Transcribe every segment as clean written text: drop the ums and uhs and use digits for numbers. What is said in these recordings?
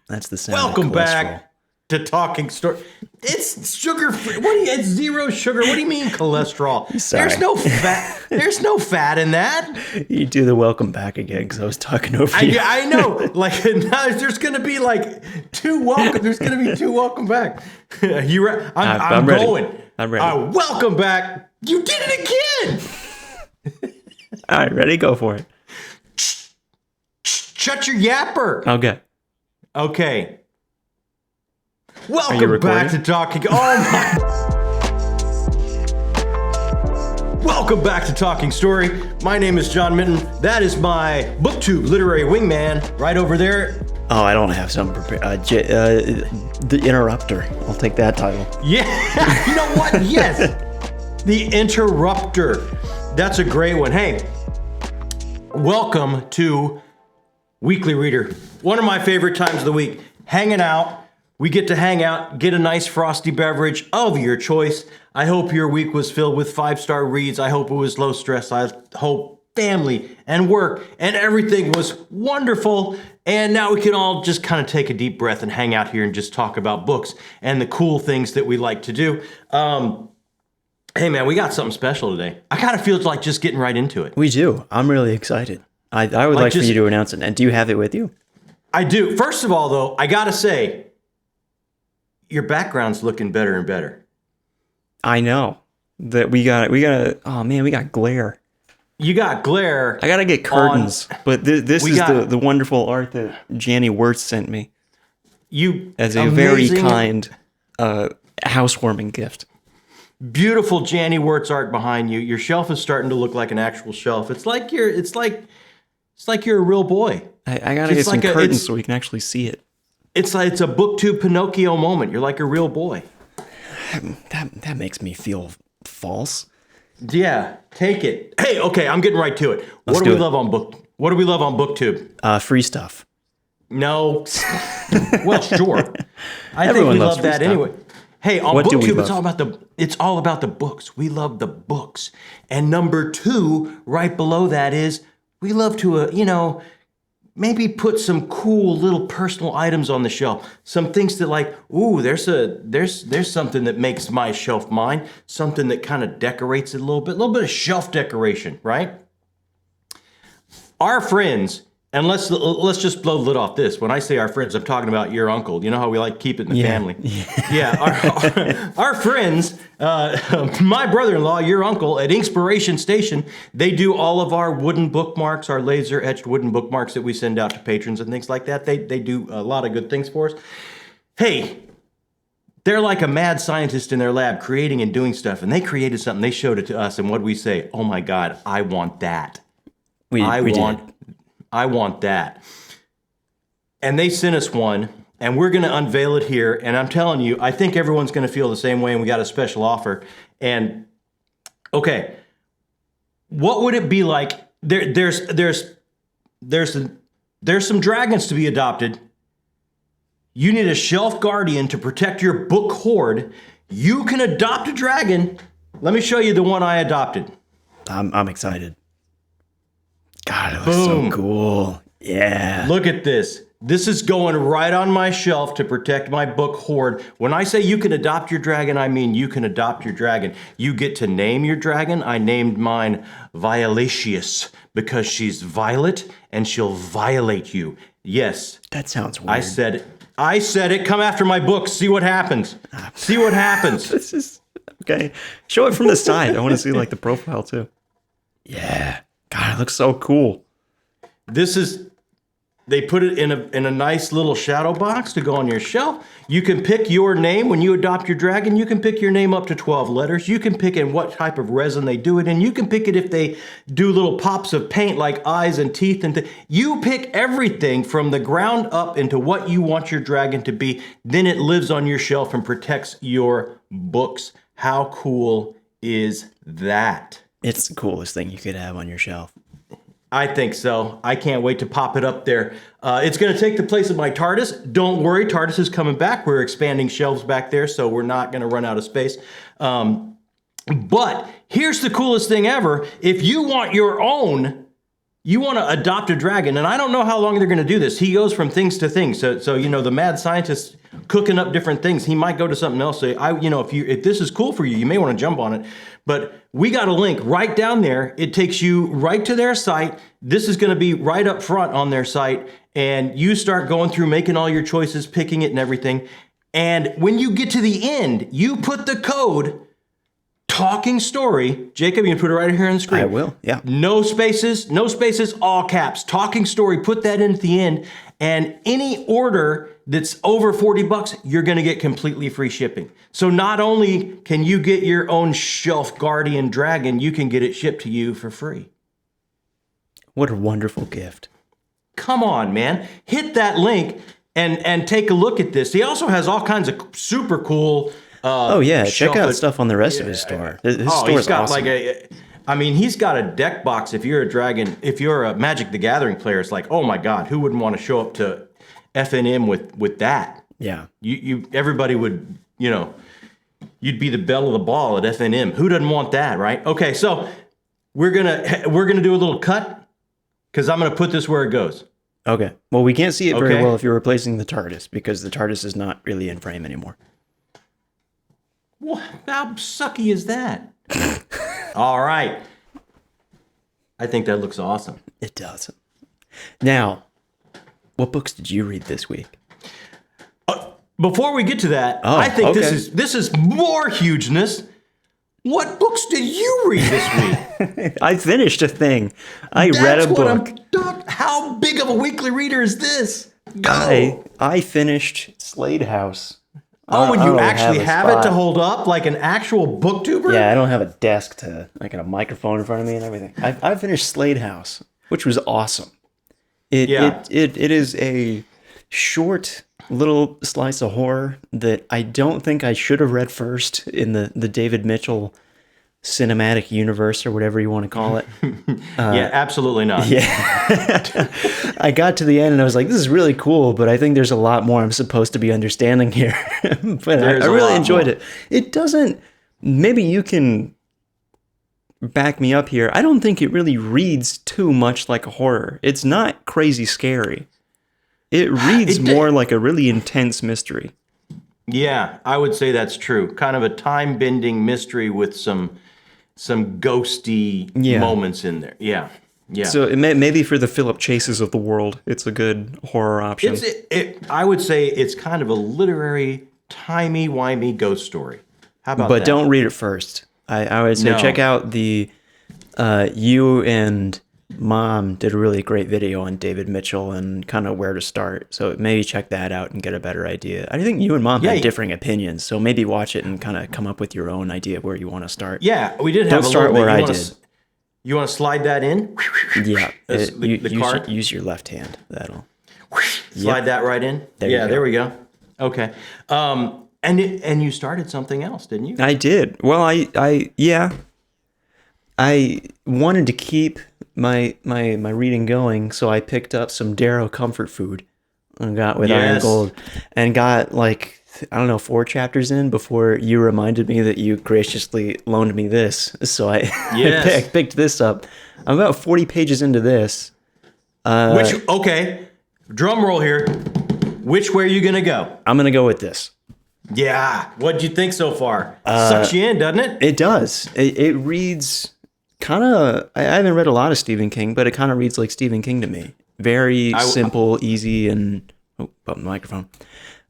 That's the sound. Welcome of cholesterol. back to Talking Story. It's sugar free. It's zero sugar. What do you mean cholesterol? Sorry. There's no fat. There's no fat in that. You do the welcome back again because I was talking over you. I know. Like now, there's gonna be like two welcome. There's gonna be two welcome back. I'm ready. going. I'm ready. Welcome back. You did it again. All right, ready? Go for it. Shut your yapper. Okay. Welcome back to Talking. Oh my. Welcome back to Talking Story. My name is John Minton. That is my BookTube literary wingman right over there. Oh, I don't have some prepared. The Interrupter. I'll take that title. Yeah. You know what? Yes. The Interrupter. That's a great one. Hey, welcome to Weekly Reader. One of my favorite times of the week. Hanging out. We get to hang out, get a nice frosty beverage of your choice. I hope your week was filled with 5-star reads. I hope it was low stress. I hope family and work and everything was wonderful. And now we can all just kind of take a deep breath and hang out here and just talk about books and the cool things that we like to do. Hey man, we got something special today. I kind of feel like just getting right into it. We do. I'm really excited. I would like for you to announce it. And do you have it with you? I do. First of all, though, I got to say, your background's looking better and better. I know that we got oh man, we got glare. You got glare. I got to get curtains, but this is the wonderful art that JANNY WURTS sent me. As a very kind housewarming gift. Beautiful JANNY WURTS art behind you. Your shelf is starting to look like an actual shelf. It's like you're a real boy. I got to get some curtains so we can actually see it. It's like it's a BookTube Pinocchio moment. You're like a real boy. That makes me feel false. Yeah, take it. Hey, okay, I'm getting right to it. What do we love on BookTube? Free stuff. No. Well, sure. I think we love that anyway. Hey, on BookTube, it's all about the books. We love the books. And number 2, right below that is we love to maybe put some cool little personal items on the shelf. Some things that like, ooh, there's something that makes my shelf mine. Something that kind of decorates it a little bit of shelf decoration, right? Our friends, and let's just blow the lid off this. When I say our friends, I'm talking about your uncle. You know how we like to keep it in the family. Yeah, our friends, my brother-in-law, your uncle at Inspiration Station, they do all of our wooden bookmarks, our laser-etched wooden bookmarks that we send out to patrons and things like that. They do a lot of good things for us. Hey, they're like a mad scientist in their lab creating and doing stuff, and they created something. They showed it to us, and what we say? Oh my God, I want that. I want that. And they sent us one, and we're going to unveil it here. And I'm telling you, I think everyone's going to feel the same way, and we got a special offer. And, okay, what would it be like? There's some dragons to be adopted. You need a shelf guardian to protect your book hoard. You can adopt a dragon. Let me show you the one I adopted. I'm excited. God, it looks so cool. Yeah. Look at this. This is going right on my shelf to protect my book hoard. When I say you can adopt your dragon, I mean you can adopt your dragon. You get to name your dragon. I named mine Violatius because she's violet and she'll violate you. Yes. That sounds weird. I said it. Come after my book. See what happens. See what happens. This is okay. Show it from the side. I want to see like the profile too. Yeah. God, it looks so cool. They put it in a nice little shadow box to go on your shelf. You can pick your name when you adopt your dragon. You can pick your name up to 12 letters. You can pick in what type of resin they do it in. You can pick it if they do little pops of paint like eyes and teeth. You pick everything from the ground up into what you want your dragon to be. Then it lives on your shelf and protects your books. How cool is that? It's the coolest thing you could have on your shelf. I think so. I can't wait to pop it up there. It's going to take the place of my TARDIS. Don't worry, TARDIS is coming back. We're expanding shelves back there, so we're not going to run out of space. But here's the coolest thing ever. If you want your own you want to adopt a dragon, and I don't know how long they're going to do this. He goes from things to things. So the mad scientist cooking up different things. He might go to something else. Say, if this is cool for you, you may want to jump on it. But we got a link right down there. It takes you right to their site. This is going to be right up front on their site, and you start going through, making all your choices, picking it and everything. And when you get to the end, you put the code Talking Story. Jacob, you can put it right here on the screen. I will, yeah. No spaces, all caps. Talking Story, put that in at the end. And any order that's over $40, you're going to get completely free shipping. So not only can you get your own shelf guardian dragon, you can get it shipped to you for free. What a wonderful gift. Come on, man. Hit that link and take a look at this. He also has all kinds of super cool... check out stuff on the rest of his store. His store is awesome. He's got a deck box. If you're a dragon, if you're a Magic the Gathering player, it's like, oh my God, who wouldn't want to show up to FNM with that? Yeah. Everybody would, you'd be the belle of the ball at FNM. Who doesn't want that, right? Okay, so we're gonna do a little cut because I'm gonna put this where it goes. Okay. Well, we can't see it very well if you're replacing the TARDIS because the TARDIS is not really in frame anymore. Well, how sucky is that? All right. I think that looks awesome. It does. Now, what books did you read this week? Before we get to that, I think this is more hugeness. What books did you read this week? I finished a thing. I read a book. How big of a weekly reader is this? Go. I finished Slade House. Oh, and you actually have it to hold up like an actual booktuber? Yeah, I don't have a desk to, like, a microphone in front of me and everything. I finished Slade House, which was awesome. It is a short little slice of horror that I don't think I should have read first in the David Mitchell cinematic universe or whatever you want to call it. Yeah, absolutely not. Yeah. I got to the end and I was like, this is really cool, but I think there's a lot more I'm supposed to be understanding here. But I really enjoyed it. It doesn't, maybe you can back me up here. I don't think it really reads too much like a horror. It's not crazy scary. It reads more like a really intense mystery. Yeah, I would say that's true. Kind of a time-bending mystery with some ghosty moments in there. Yeah. So maybe for the Philip Chases of the world, it's a good horror option. I would say it's kind of a literary, timey-wimey ghost story. How about that? But don't read it first. I would say check out the you and Mom did a really great video on David Mitchell and kind of where to start. So maybe check that out and get a better idea. I think you and Mom had differing opinions, so maybe watch it and kind of come up with your own idea of where you want to start. Yeah, we did have a start little bit. Where I did. You want to slide that in? Yeah, use your left hand. That'll slide that right in. There we go. Okay. And you started something else, didn't you? I did. Well, I wanted to keep my reading going, so I picked up some Darrow comfort food and got with Iron Gold and got 4 chapters in before you reminded me that you graciously loaned me this. So I picked this up. I'm about 40 pages into this. Drum roll here. Which way are you gonna go? I'm gonna go with this. Yeah. What'd you think so far? Sucks you in, doesn't it? It does. It reads kind of, I haven't read a lot of Stephen King, but it kind of reads like Stephen King to me. Very simple, easy, and bump the microphone.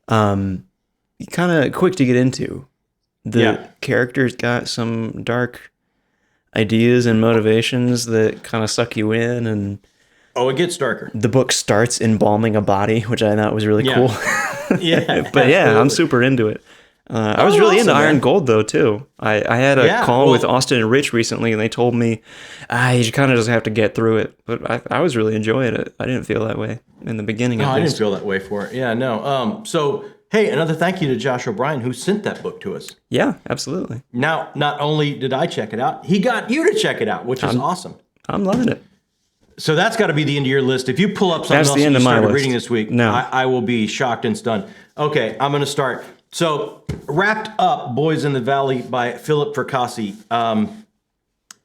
Kind of quick to get into. The character's got some dark ideas and motivations that kind of suck you in, and it gets darker. The book starts embalming a body, which I thought was really cool. Yeah, but I'm super into it. I was really into Iron Gold, though, too. I had a call with Austin and Rich recently, and they told me, you kind of just have to get through it. But I was really enjoying it. I didn't feel that way in the beginning. No, I didn't feel that way for it. Yeah, no. So, hey, another thank you to Josh O'Brien, who sent that book to us. Yeah, absolutely. Now, not only did I check it out, he got you to check it out, which is awesome. I'm loving it. So that's got to be the end of your list. If you pull up something else you started reading this week, I will be shocked and stunned. Okay, I'm going to start. So, wrapped up Boys in the Valley by Philip Fracassi.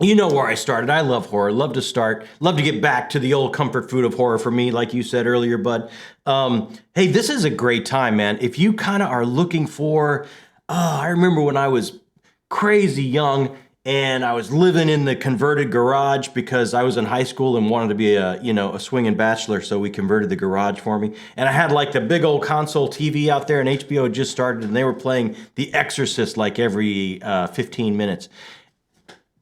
you know where I started. I love horror. Love to get back to the old comfort food of horror for me, like you said earlier, bud. Hey, this is a great time, man. If you kind of are looking for, I remember when I was crazy young and I was living in the converted garage because I was in high school and wanted to be a swinging bachelor, so we converted the garage for me. And I had like the big old console TV out there, and HBO had just started, and they were playing The Exorcist like every 15 minutes.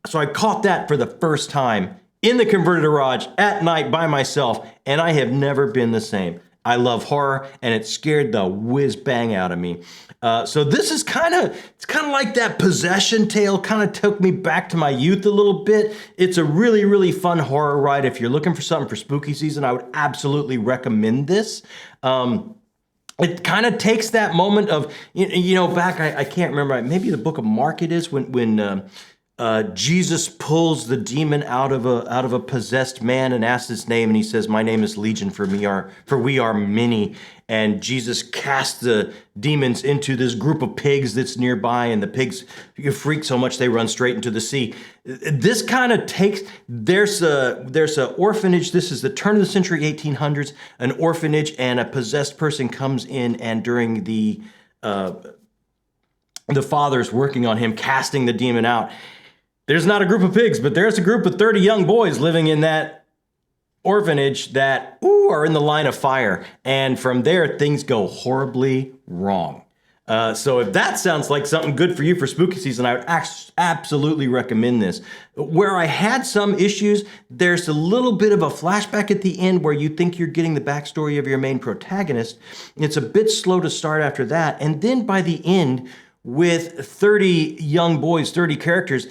So I caught that for the first time in the converted garage at night by myself, and I have never been the same. I love horror, and it scared the whiz bang out of me. So this is kind of like that possession tale. Kind of took me back to my youth a little bit. It's a really, really fun horror ride. If you're looking for something for spooky season, I would absolutely recommend this. It kind of takes that moment of, back, I can't remember, maybe the book of Mark it is, when Jesus pulls the demon out of a possessed man and asks his name, and he says, "My name is Legion, for we are many." And Jesus casts the demons into this group of pigs that's nearby, and the pigs freak so much they run straight into the sea. This kind of takes, there's a orphanage. This is the turn of the century 1800s, an orphanage, and a possessed person comes in, and during the father's working on him, casting the demon out. There's not a group of pigs, but there's a group of 30 young boys living in that orphanage that are in the line of fire. And from there, things go horribly wrong. So if that sounds like something good for you for spooky season, I would absolutely recommend this. Where I had some issues, there's a little bit of a flashback at the end where you think you're getting the backstory of your main protagonist. It's a bit slow to start after that. And then by the end, with 30 young boys, 30 characters,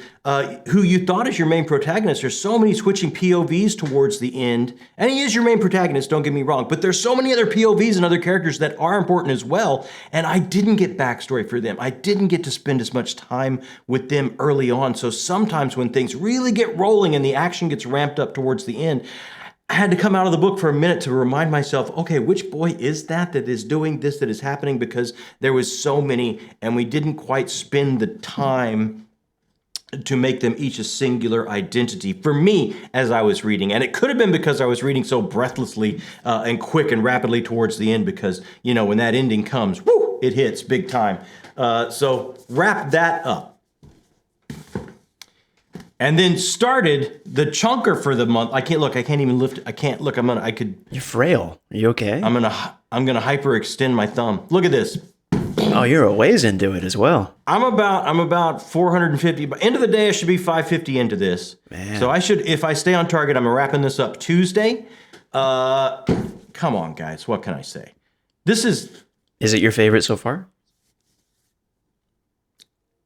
who you thought is your main protagonist. There's so many switching POVs towards the end. And he is your main protagonist, don't get me wrong. But there's so many other POVs and other characters that are important as well. And I didn't get backstory for them. I didn't get to spend as much time with them early on. So sometimes when things really get rolling and the action gets ramped up towards the end, I had to come out of the book for a minute to remind myself, okay, which boy is that is doing this, that is happening? Because there was so many, and we didn't quite spend the time to make them each a singular identity for me as I was reading. And it could have been because I was reading so breathlessly and quick and rapidly towards the end, because, when that ending comes, it hits big time. So wrap that up. And then started the chunker for the month. I can't even lift it. I can't look. You're frail. Are you okay? I'm gonna hyperextend my thumb. Look at this. Oh, you're a ways into it as well. I'm about 450. By end of the day, I should be 550 into this. Man. So I should, if I stay on target, I'm wrapping this up Tuesday. Come on, guys. What can I say? This is. Is it your favorite so far?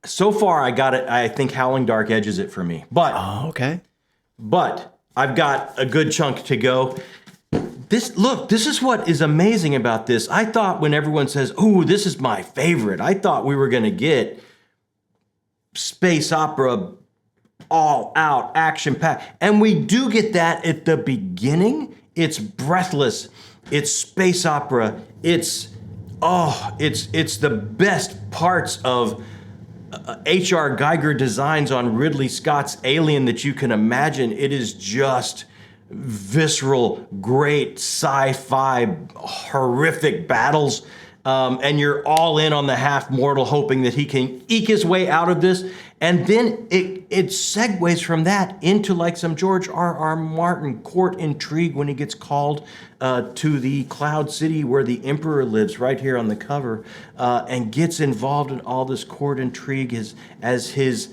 So far, I got it. I think Howling Dark edges it for me. But okay. But I've got a good chunk to go. This is what is amazing about this. I thought when everyone says, "Ooh, this is my favorite," I thought we were going to get space opera, all out action pack, and we do get that at the beginning. It's breathless. It's space opera. It's the best parts of H.R. Geiger designs on Ridley Scott's Alien that you can imagine. It is just visceral, great sci-fi, horrific battles. And you're all in on the half-mortal, hoping that he can eke his way out of this. And then it segues from that into like some George R.R. Martin court intrigue when he gets called to the Cloud City where the Emperor lives, right here on the cover, and gets involved in all this court intrigue as his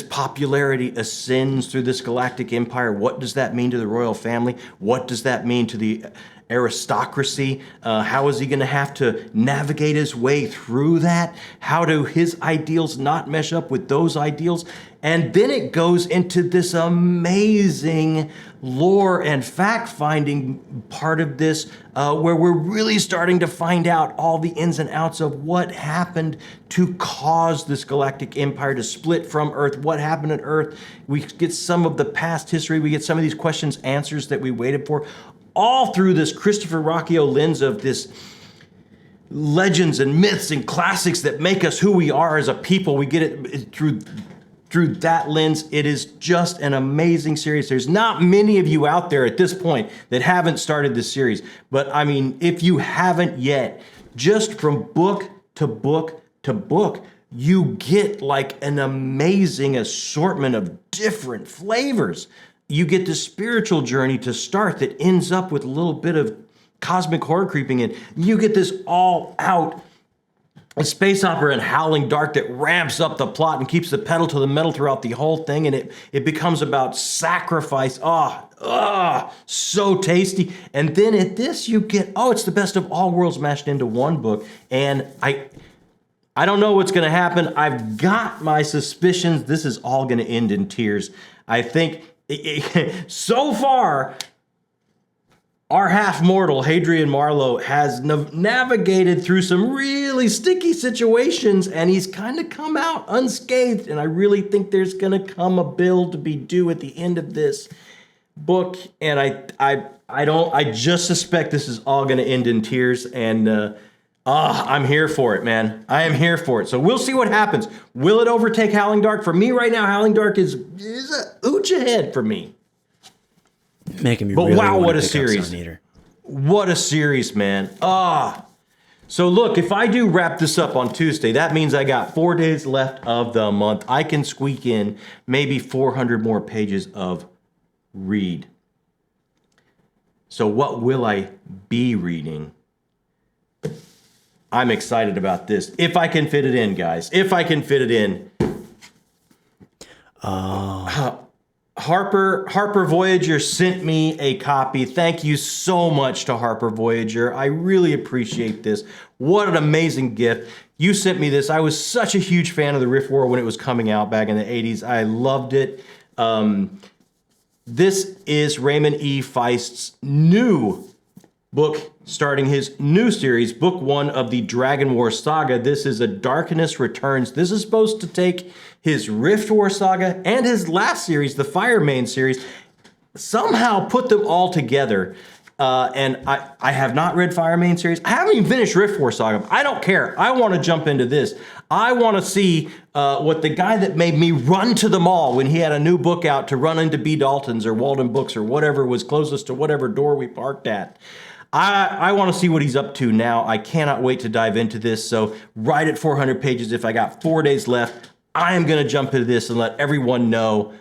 popularity ascends through this galactic empire. What does that mean to the royal family? What does that mean to the aristocracy? How is he going to have to navigate his way through that? How do his ideals not mesh up with those ideals? And then it goes into this amazing lore and fact-finding part of this, where we're really starting to find out all the ins and outs of what happened to cause this galactic empire to split from Earth. What happened at Earth? We get some of the past history. We get some of these questions, answers that we waited for, all through this Christopher Rocchio lens of this legends and myths and classics that make us who we are as a people. We get it through through that lens, it is just an amazing series. There's not many of you out there at this point that haven't started this series. But I mean, if you haven't yet, just from book to book to book, you get like an amazing assortment of different flavors. You get the spiritual journey to start that ends up with a little bit of cosmic horror creeping in. You get this all out space opera and Howling Dark that ramps up the plot and keeps the pedal to the metal throughout the whole thing, and it becomes about sacrifice. So tasty. And then at this you get, it's the best of all worlds mashed into one book. And I don't know what's gonna happen. I've got my suspicions this is all gonna end in tears. I think so far, our half-mortal, Hadrian Marlowe, has navigated through some really sticky situations, and he's kind of come out unscathed, and I really think there's going to come a bill to be due at the end of this book, and I just suspect this is all going to end in tears, and I'm here for it, man. I am here for it. So we'll see what happens. Will it overtake Howling Dark? For me right now, Howling Dark is a ooch ahead for me. Making me really wow, what a pick series. What a series, man. So look, if I do wrap this up on Tuesday, that means I got 4 days left of the month. I can squeak in maybe 400 more pages of read. So what will I be reading? I'm excited about this. If I can fit it in, guys. If I can fit it in. Harper Voyager sent me a copy. Thank you so much to Harper Voyager. I really appreciate this. What an amazing gift. You sent me this. I was such a huge fan of the Rift War when it was coming out back in the 80s. I loved it. This is Raymond E. Feist's new book, starting his new series, book 1 of the Dragon War saga. This is A Darkness Returns. This is supposed to take his Rift War saga and his last series, the Fire Main series, somehow put them all together. And I have not read Fire Main series. I haven't even finished Rift War saga. I don't care. I want to jump into this. I want to see what the guy that made me run to the mall when he had a new book out to run into B. Dalton's or Walden Books or whatever was closest to whatever door we parked at. I want to see what he's up to now. I cannot wait to dive into this. So right at 400 pages, if I got 4 days left, I am going to jump into this and let everyone know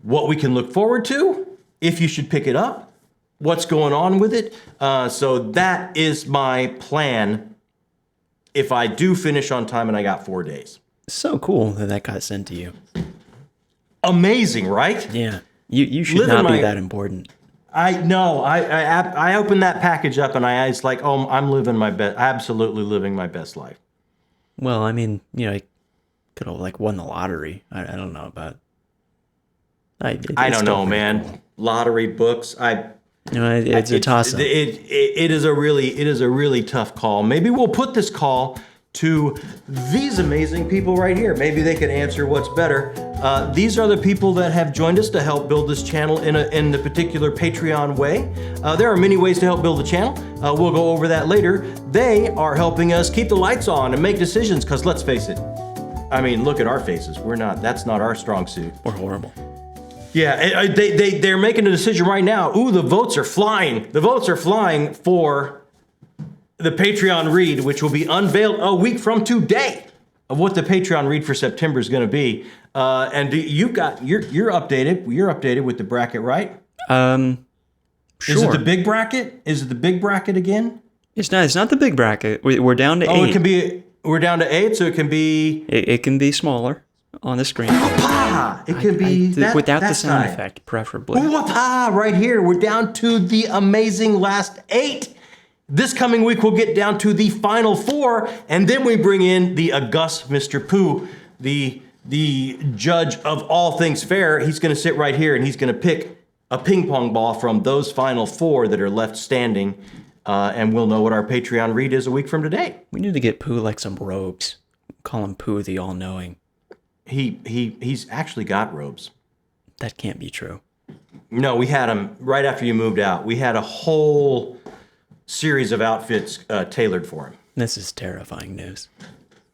what we can look forward to, if you should pick it up, what's going on with it. So that is my plan if I do finish on time and I got 4 days. So cool that got sent to you. Amazing, right? Yeah. You should not be that important. I know. I opened that package up and I was like, I'm living my best, absolutely living my best life. Well, I mean, I could have won the lottery. I don't know about. I don't know, man. Cool. Lottery books. It's a toss-up. It is a really tough call. Maybe we'll put this call to these amazing people right here. Maybe they can answer what's better. These are the people that have joined us to help build this channel in the particular Patreon way. There are many ways to help build the channel. We'll go over that later. They are helping us keep the lights on and make decisions, because let's face it, I mean, look at our faces. That's not our strong suit. We're horrible. Yeah, they're making a decision right now. Ooh, the votes are flying. The votes are flying for the Patreon read, which will be unveiled a week from today, of what the Patreon read for September is going to be. And you're updated. You're updated with the bracket, right? Sure. Is it the big bracket? Is it the big bracket again? It's not. It's not the big bracket. We're down to 8. It can be. We're down to 8, so it can be. It can be smaller on the screen. It can be without the sound effect, preferably. Right here, we're down to the amazing last 8. This coming week, we'll get down to the final 4, and then we bring in the august Mr. Pooh, the judge of all things fair. He's going to sit right here, and he's going to pick a ping pong ball from those final 4 that are left standing, and we'll know what our Patreon read is a week from today. We need to get Pooh some robes. Call him Pooh the All-Knowing. He's actually got robes. That can't be true. No, we had him right after you moved out. We had a whole series of outfits tailored for him. This is terrifying news.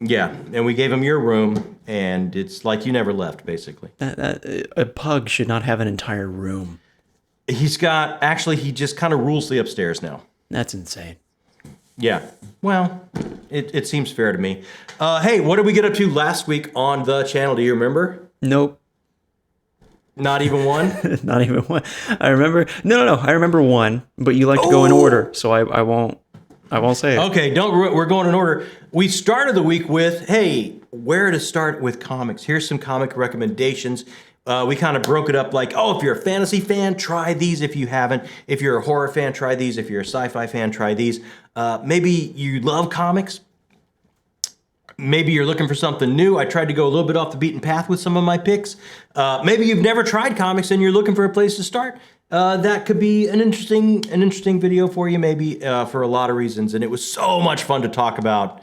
Yeah, and we gave him your room, and it's like you never left, basically. A pug should not have an entire room. He just kind of rules the upstairs now. That's insane. Yeah, well, it seems fair to me. Hey, what did we get up to last week on the channel? Do you remember? Nope. Not even one? Not even one. I remember. No. I remember one, but you like to go in order, so I won't say it. Okay, we're going in order. We started the week with, hey, where to start with comics. Here's some comic recommendations. We kind of broke it up like, if you're a fantasy fan, try these if you haven't. If you're a horror fan, try these. If you're a sci-fi fan, try these. Maybe you love comics. Maybe you're looking for something new. I tried to go a little bit off the beaten path with some of my picks. Maybe you've never tried comics and you're looking for a place to start. That could be an interesting video for you, maybe for a lot of reasons. And it was so much fun to talk about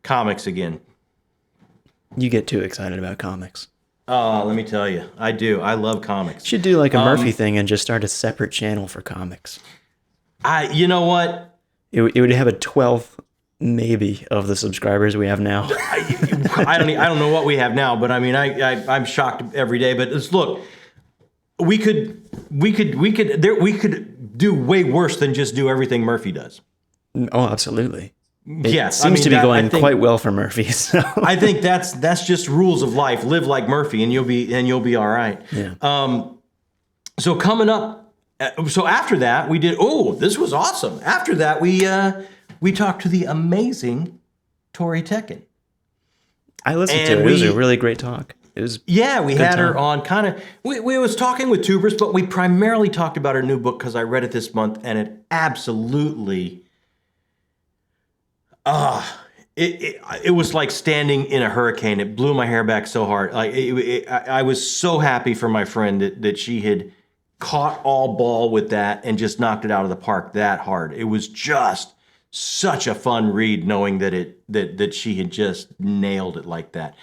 comics again. You get too excited about comics. Oh, let me tell you, I do. I love comics. You should do like a Merphy thing and just start a separate channel for comics. You know what? It would have a 12th maybe of the subscribers we have now. I don't know what we have now, but I mean, I'm shocked every day. But look, we could do way worse than just do everything Merphy does. Oh, absolutely. Yes, seems to be going quite well for Merphy. So. I think that's just rules of life. Live like Merphy, and you'll be all right. Yeah. So coming up, so after that we did. Oh, this was awesome. After that we talked to the amazing ToriTalks. I listened to it. It was a really great talk. It was we had her on kind of. We was talking with tubers, but we primarily talked about her new book because I read it this month, and it absolutely. It was like standing in a hurricane. It blew my hair back so hard. Like I was so happy for my friend that she had caught all ball with that and just knocked it out of the park that hard. It was just such a fun read, knowing that she had just nailed it like that.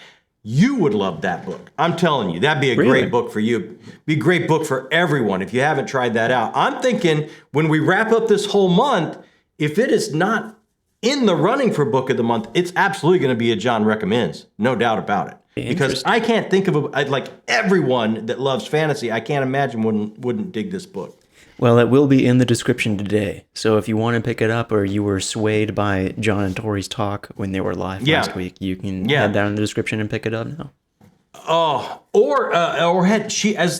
You would love that book. I'm telling you, that'd be a great book for you. Be a great book for everyone if you haven't tried that out. I'm thinking when we wrap up this whole month, if it is not in the running for Book of the Month, it's absolutely going to be a John Recommends, no doubt about it. Because I can't think of like everyone that loves fantasy, I can't imagine wouldn't dig this book. Well, it will be in the description today. So if you want to pick it up, or you were swayed by John and Tori's talk when they were live last week, you can head down in the description and pick it up now. Oh, or head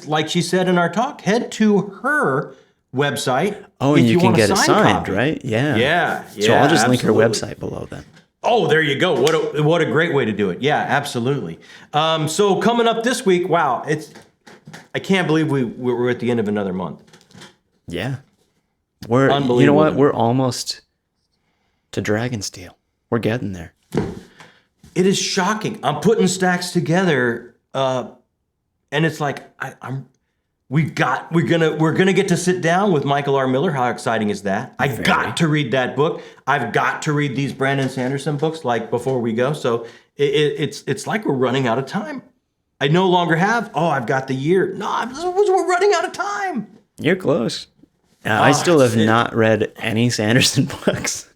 like she said in our talk, head to her website. Oh, and you can get it signed, right? Yeah. Yeah. So I'll just link her website below then. Oh, there you go. What a great way to do it. Yeah, absolutely. So coming up this week, wow, I can't believe we're at the end of another month. Yeah. You know what? We're almost to Dragonsteel. We're getting there. It is shocking. I'm putting stacks together, and it's like we're gonna get to sit down with Michael R. Miller. How exciting is that? I got to read that book. I've got to read these Brandon Sanderson books like before we go. So it's like we're running out of time. I no longer have. Oh, I've got the year. No, we're running out of time. You're close. I still have not read any Sanderson books.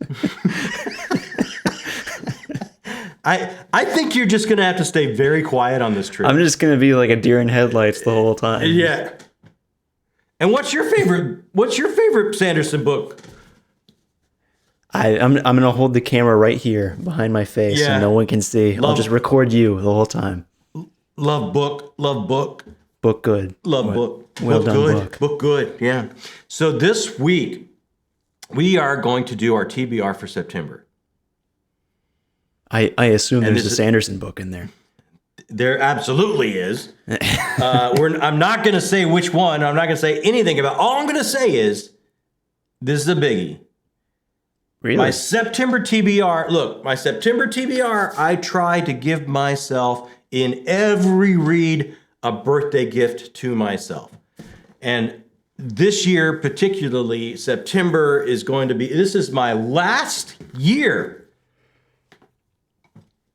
I think you're just gonna have to stay very quiet on this trip. I'm just gonna be like a deer in headlights the whole time. Yeah. And what's your favorite Sanderson book? I'm gonna hold the camera right here behind my face, so no one can see. I'll just record you the whole time. Love book. Book good. Love book. Well done good. book. Book good. Yeah. So this week we are going to do our TBR for September. I assume there's a Sanderson book in there. There absolutely is. I'm not going to say which one. I'm not going to say anything about. All I'm going to say is this is a biggie. Really? My September TBR. Look, my September TBR. I try to give myself in every read a birthday gift to myself, and this year particularly, September is going to be. This is my last year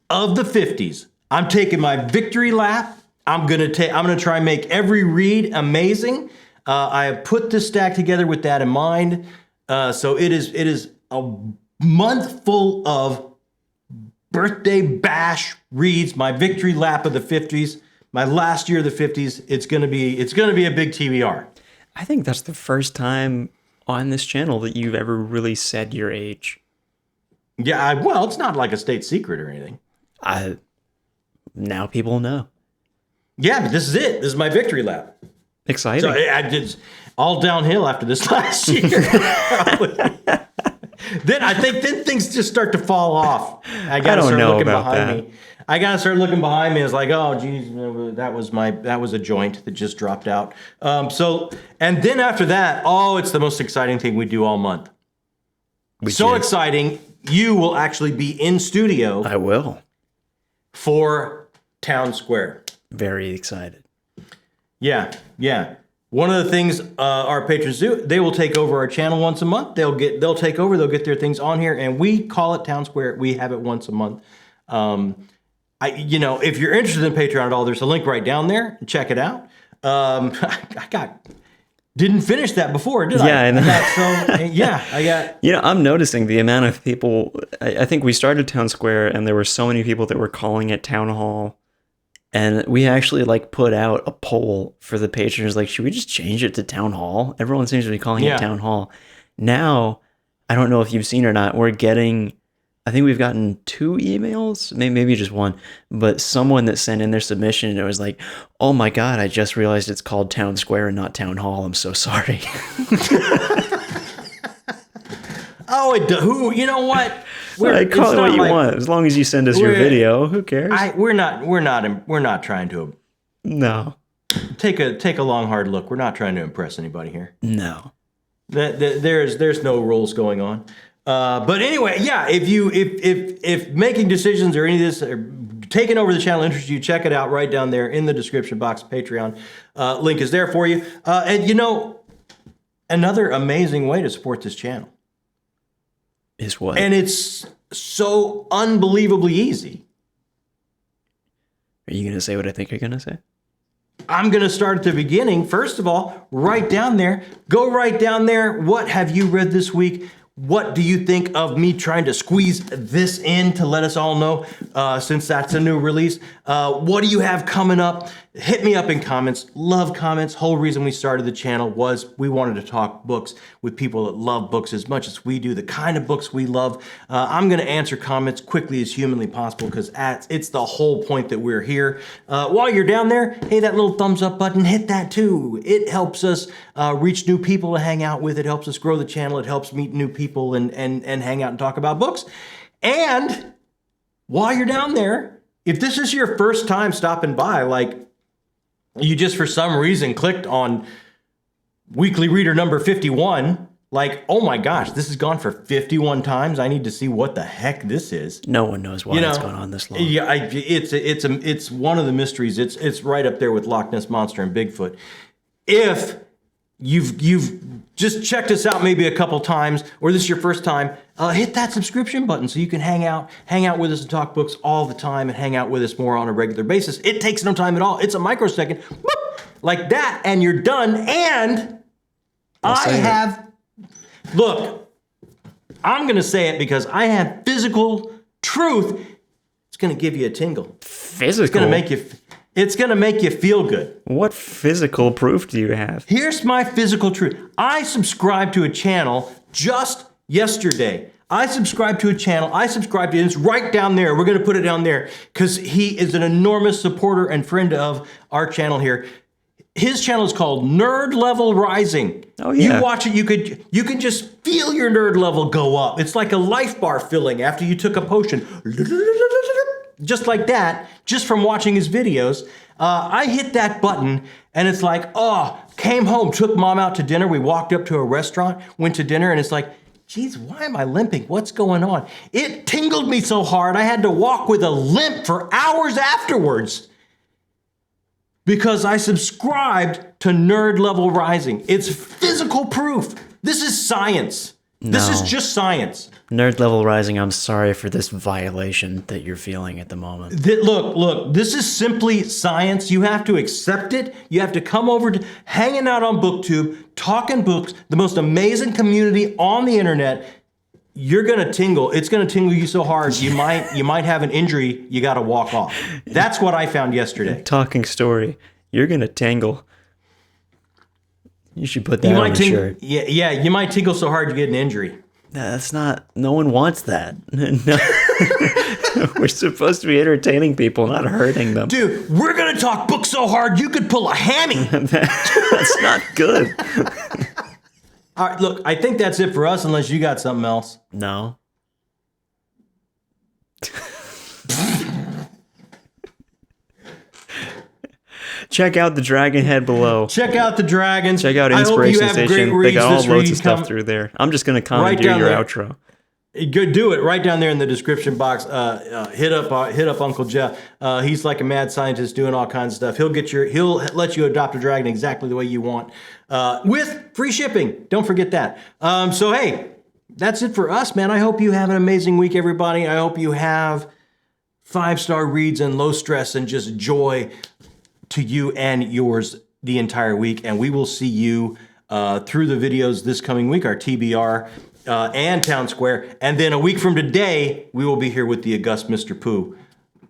of the 50s. I'm taking my victory lap. I'm gonna try and make every read amazing. I have put this stack together with that in mind. So it is a month full of birthday bash reads, my victory lap of the 50s, my last year of the 50s. It's gonna be a big TBR. I think that's the first time on this channel that you've ever really said your age. Yeah, well, it's not like a state secret or anything. Now people know. Yeah, but this is it. This is my victory lap. Exciting. So I did all downhill after this last year. Then things just start to fall off. I gotta start looking behind me. I gotta start looking behind me. It's like, oh, geez, that was a joint that just dropped out. And then after that, it's the most exciting thing we do all month. Exciting, you will actually be in studio. I will. For Town Square. Very excited. Yeah. One of the things our patrons do, they will take over our channel once a month. They'll take over. They'll get their things on here, and we call it Town Square. We have it once a month. If you're interested in Patreon at all, there's a link right down there. Check it out. Didn't finish that before, did I? Yeah, I got. I'm noticing the amount of people. I think we started Town Square, and there were so many people that were calling it Town Hall. And we actually put out a poll for the patrons, should we just change it to Town Hall? Everyone seems to be calling it Town Hall. Now, I don't know if you've seen or not, I think we've gotten 2 emails, maybe just 1, but someone that sent in their submission, and it was like, oh my God, I just realized it's called Town Square and not Town Hall. I'm so sorry. You know what? Call it what you want. As long as you send us your video, who cares? We're not trying to. No. Take a long hard look. We're not trying to impress anybody here. No. There's no rules going on. But anyway, yeah. If making decisions or any of this or taking over the channel interests you, check it out right down there in the description box. Patreon link is there for you. And another amazing way to support this channel. Is what? And it's so unbelievably easy. Are you going to say what I think you're going to say? I'm going to start at the beginning. First of all, right down there. Go right down there. What have you read this week? What do you think of me trying to squeeze this in to let us all know, since that's a new release? What do you have coming up? Hit me up in comments. Love comments. Whole reason we started the channel was we wanted to talk books with people that love books as much as we do, the kind of books we love. I'm going to answer comments quickly as humanly possible because it's the whole point that we're here. While you're down there, hey, that little thumbs up button, hit that too. It helps us reach new people to hang out with. It helps us grow the channel. It helps meet new people and hang out and talk about books. And while you're down there, if this is your first time stopping by, you just for some reason clicked on weekly reader number 51, oh my gosh, this has gone for 51 times. I need to see what the heck this is. No one knows why it's gone on this long. Yeah, it's one of the mysteries. It's right up there with Loch Ness Monster and Bigfoot. If you've just checked us out maybe a couple times, or this is your first time, hit that subscription button so you can hang out with us and talk books all the time and hang out with us more on a regular basis. It takes no time at all. It's a microsecond, whoop, like that, and you're done. And look, I'm going to say it because I have physical truth. It's going to give you a tingle. Physical? It's going to make you feel good. What physical proof do you have? Here's my physical truth. I subscribed to a channel just yesterday. It's right down there. We're going to put it down there because he is an enormous supporter and friend of our channel here. His channel is called Nerd Level Rising. Oh, yeah. You watch it, you can just feel your nerd level go up. It's like a life bar filling after you took a potion. Just like that, just from watching his videos. I hit that button and it's like, came home, took mom out to dinner. We walked up to a restaurant, went to dinner, and it's like, geez, why am I limping? What's going on? It tingled me so hard, I had to walk with a limp for hours afterwards because I subscribed to Nerd Level Rising. It's physical proof. This is science. No. This is just science. Nerd Level Rising, I'm sorry for this violation that you're feeling at the moment. Look, this is simply science. You have to accept it. You have to come over to hanging out on BookTube, talking books, the most amazing community on the internet. you're gonna tingle. It's gonna tingle you so hard you might have an injury. You got to walk off. That's what I found yesterday. Talking story. You're gonna tingle. You should put that on a shirt. Yeah. You might tingle so hard you get an injury. That's not. No one wants that. No. We're supposed to be entertaining people, not hurting them. Dude, we're gonna talk books so hard you could pull a hammy. That's not good. All right, look, I think that's it for us, unless you got something else. No. Check out the Dragon Head below. Check out the Dragons. Check out Inspiration Station. They got all loads of stuff through there. I'm just going to commandeer your outro. Go do it right down there in the description box. Hit up Uncle Jeff. He's like a mad scientist doing all kinds of stuff. He'll let you adopt a dragon exactly the way you want, with free shipping. Don't forget that. So hey, that's it for us, man. I hope you have an amazing week, everybody. I hope you have 5-star reads and low stress and just joy to you and yours the entire week. And we will see you through the videos this coming week, our TBR. And Town Square. And then a week from today, we will be here with the august Mr. Pooh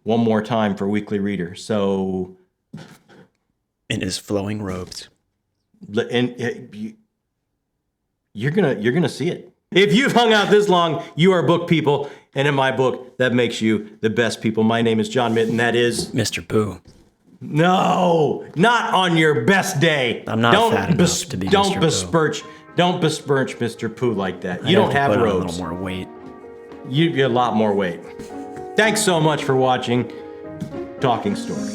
one more time for Weekly Reader. So, in his flowing robes. And you're gonna see it. If you've hung out this long, you are book people. And in my book, that makes you the best people. My name is John Mitten. That is Mr. Pooh. No, not on your best day. I'm not fat enough to be Mr. Pooh. Don't besmirch Mr. Pooh like that. You don't have robes. A little more weight. You get a lot more weight. Thanks so much for watching Talking Story.